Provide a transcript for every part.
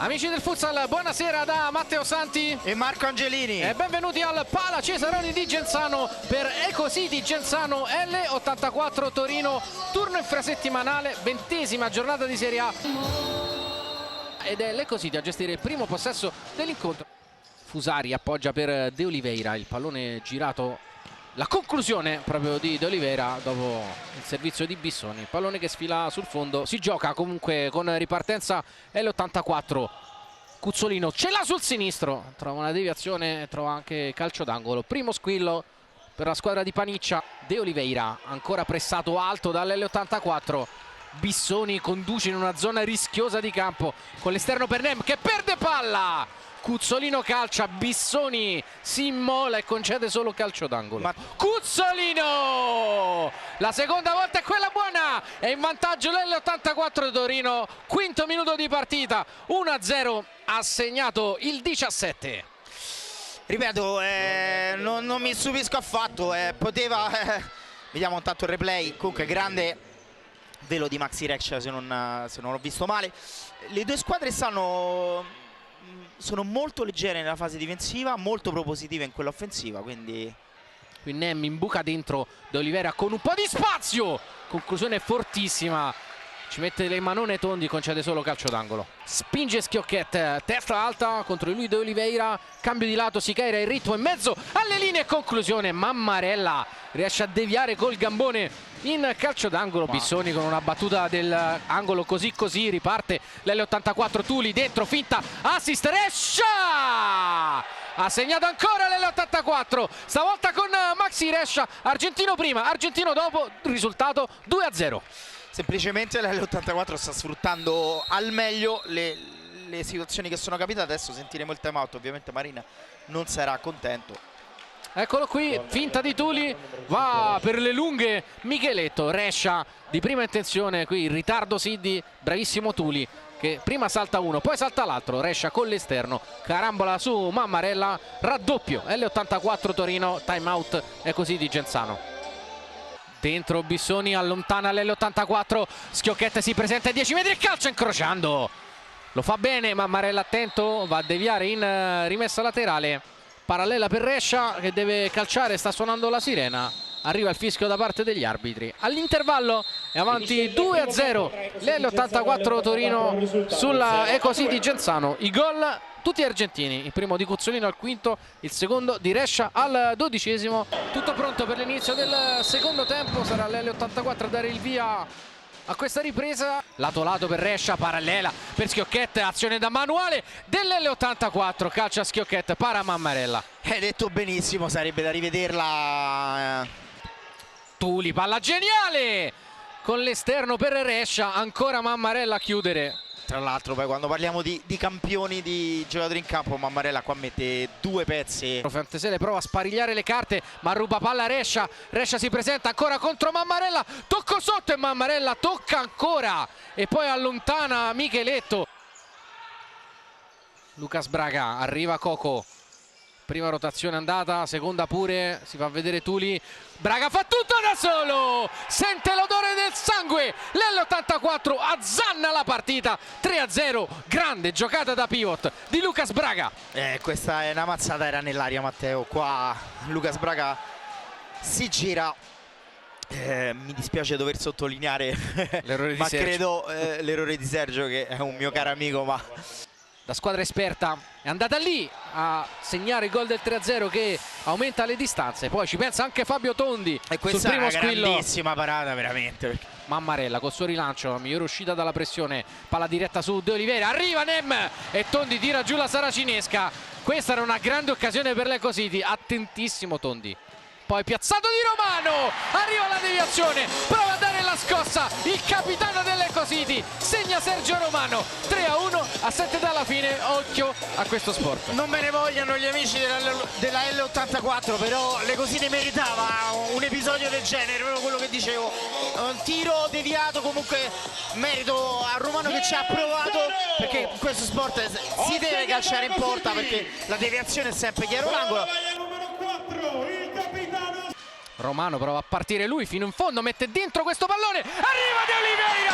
Amici del futsal, buonasera da Matteo Santi e Marco Angelini e benvenuti al Pala Cesaroni di Genzano per Ecositi Genzano L84 Torino, turno infrasettimanale, 20ª giornata di Serie A ed è l'Ecositi a gestire il primo possesso dell'incontro. Fusari appoggia per De Oliveira, il pallone girato, la conclusione proprio di De Oliveira dopo il servizio di Bissoni, il pallone che sfila sul fondo. Si gioca comunque con ripartenza L84. Cuzzolino ce l'ha sul sinistro, trova una deviazione, trova anche calcio d'angolo. Primo squillo per la squadra di Paniccia. De Oliveira ancora pressato alto dall'L84. Bissoni conduce in una zona rischiosa di campo con l'esterno per Nem che perde palla. Cuzzolino calcia, Bissoni si immola e concede solo calcio d'angolo. Cuzzolino! La seconda volta è quella buona, è in vantaggio l'L84 Torino, quinto minuto di partita, 1-0 ha segnato il 17. Ripeto, non mi stupisco affatto, poteva, vediamo intanto il replay, comunque grande velo di Maxi Rex se non ho visto male. Le due squadre sono molto leggere nella fase difensiva, molto propositive in quella offensiva, quindi Nem imbuca dentro De Oliveira con un po' di spazio, conclusione fortissima, ci mette le manone tondi, concede solo calcio d'angolo. Spinge Schiocchet, testa alta contro lui De Oliveira, cambio di lato, si caira in ritmo in mezzo alle linee, conclusione Mammarella riesce a deviare col gambone in calcio d'angolo. Bissoni con una battuta dell'angolo così riparte l'L84. Tuli dentro, finta, assist, Rescia ha segnato ancora l'L84, stavolta con Maxi Rescia, argentino prima, argentino dopo, risultato 2-0. Semplicemente l'L84 sta sfruttando al meglio le situazioni che sono capitate. Adesso sentiremo il time out, ovviamente Marina non sarà contento. Eccolo qui, finta di Tuli, va per le lunghe Micheletto, Rescia di prima intenzione, qui in ritardo Siddi, bravissimo Tuli che prima salta uno, poi salta l'altro, Rescia con l'esterno, carambola su Mammarella, raddoppio, L84 Torino, time out è così di Genzano. Dentro Bissoni, allontana l'L84, Schiocchet si presenta a 10 metri e calcia incrociando, lo fa bene Mammarella, attento, va a deviare in rimessa laterale. Parallela per Rescia che deve calciare, sta suonando la sirena, arriva il fischio da parte degli arbitri. All'intervallo è avanti 2-0 l'L84 Torino sulla Ecositi Genzano. I gol tutti argentini, il primo di Cuzzolino al quinto, il secondo di Rescia al 12esimo. Tutto pronto per l'inizio del secondo tempo, sarà l'L84 a dare il via a questa ripresa. Lato per Rescia, parallela per Schiocchet, azione da manuale dell'L84, calcia Schiocchet, para Mammarella. Hai detto benissimo, sarebbe da rivederla. Tuli, palla geniale con l'esterno per Rescia, ancora Mammarella a chiudere. Tra l'altro poi quando parliamo di campioni, di giocatori in campo, Mammarella qua mette due pezzi. Fantesele prova a sparigliare le carte ma ruba palla a Rescia, Rescia si presenta ancora contro Mammarella, tocco sotto e Mammarella tocca ancora e poi allontana Micheletto. Lucas Braga, arriva Coco, prima rotazione andata, seconda pure, si fa vedere Tuli, Braga fa tutto da solo, sente l'odore del sangue, l'L84 azzanna la partita, 3-0, grande giocata da pivot di Lucas Braga. Questa è una mazzata, era nell'aria Matteo, qua Lucas Braga si gira, mi dispiace dover sottolineare l'errore di ma Sergio. credo l'errore di Sergio, che è un mio caro amico, ma la squadra esperta è andata lì a segnare il gol del 3-0 che aumenta le distanze, poi ci pensa anche Fabio Tondi e questa sul primo è una squillo. grandissima parata veramente. Mammarella col suo rilancio, migliore uscita dalla pressione, palla diretta su De Oliveira, arriva Nem e Tondi tira giù la saracinesca. Questa era una grande occasione per l'Ecositi, attentissimo Tondi. Poi piazzato di Romano, arriva la deviazione, prova a dare la scossa, il capitano dell'Ecositi, segna Sergio Romano, 3-1 a 7 dalla fine, occhio a questo sport. Non me ne vogliano gli amici della L84, però l'Ecositi meritava un episodio del genere, proprio quello che dicevo, un tiro deviato, comunque merito a Romano che ci ha provato, perché in questo sport si deve calciare in porta perché la deviazione è sempre chiaro l'angolo. Romano prova a partire lui fino in fondo, mette dentro questo pallone, arriva De Oliveira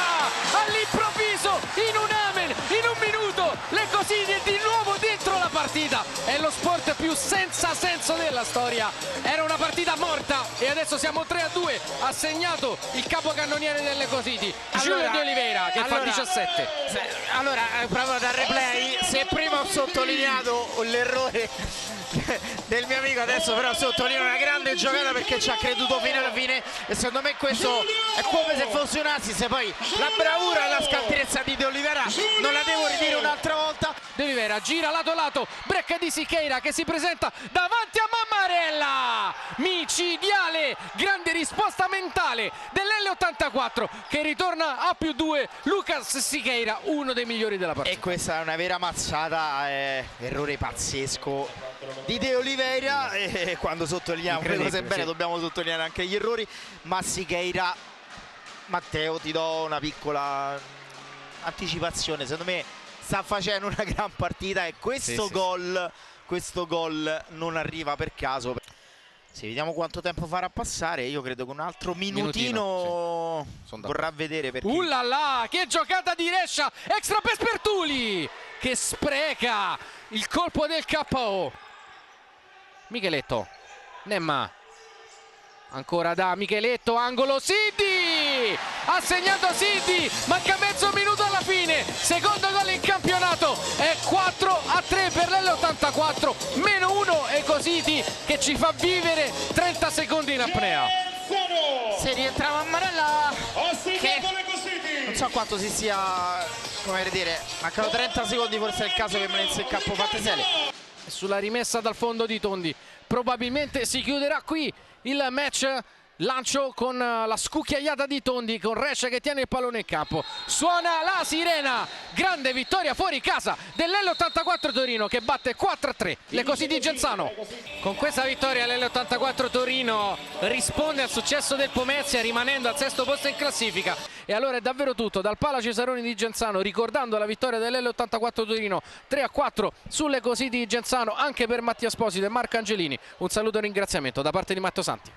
all'improvviso, in un amen, in un minuto, l'Ecositi Così di nuovo dentro la partita. È lo sport più senza senso della storia. Era una partita morta e adesso siamo 3-2. Ha segnato il capocannoniere delle Cositi, Giulio De Oliveira, che fa 17. Allora, proprio dal replay, se prima ho sottolineato l'errore del mio amico, adesso però sottolineo una grande giocata perché ci ha creduto fino alla fine e secondo me questo è come se fosse un assist. Poi la bravura e la scaltrezza di De Oliveira non la devo ridire un'altra volta. De Oliveira gira lato lato, break di Siqueira che si presenta davanti a Mammarella, micidiale, grande risposta mentale dell'L84 che ritorna a +2. Lucas Siqueira, uno dei migliori della partita. E questa è una vera mazzata, errore pazzesco di De Oliveira, e quando sottolineiamo le cose bene dobbiamo sottolineare anche gli errori. Ma Siqueira, Matteo, ti do una piccola anticipazione, secondo me sta facendo una gran partita e questo gol non arriva per caso. Sì, vediamo quanto tempo farà passare. Io credo che un altro minutino vorrà vedere, perché che giocata di Rescia, extra per Spertuli che spreca il colpo del KO. Micheletto, Nemma, ancora da Micheletto, angolo, Siddi, ha segnato Siddi, manca mezzo minuto alla fine, secondo gol in campionato, è 4-3 per l'L84, -1 e Cositi che ci fa vivere 30 secondi in apnea. Se rientra Mammarella, che non so quanto si sia, come dire, mancano 30 secondi, forse è il caso che menesse il campo Fattisele. Sulla rimessa dal fondo di Tondi probabilmente si chiuderà qui il match. Lancio con la scucchiaiata di Tondi, con Rescia che tiene il pallone in campo. Suona la sirena, grande vittoria fuori casa dell'L84 Torino che batte 4-3 le Cositi di Genzano. Con questa vittoria l'L84 Torino risponde al successo del Pomezia rimanendo al sesto posto in classifica. E allora è davvero tutto dal Pala Cesaroni di Genzano, ricordando la vittoria dell'L84 Torino 3-4 sulle Cositi di Genzano anche per Mattia Esposito e Marco Angelini. Un saluto e un ringraziamento da parte di Matteo Santi.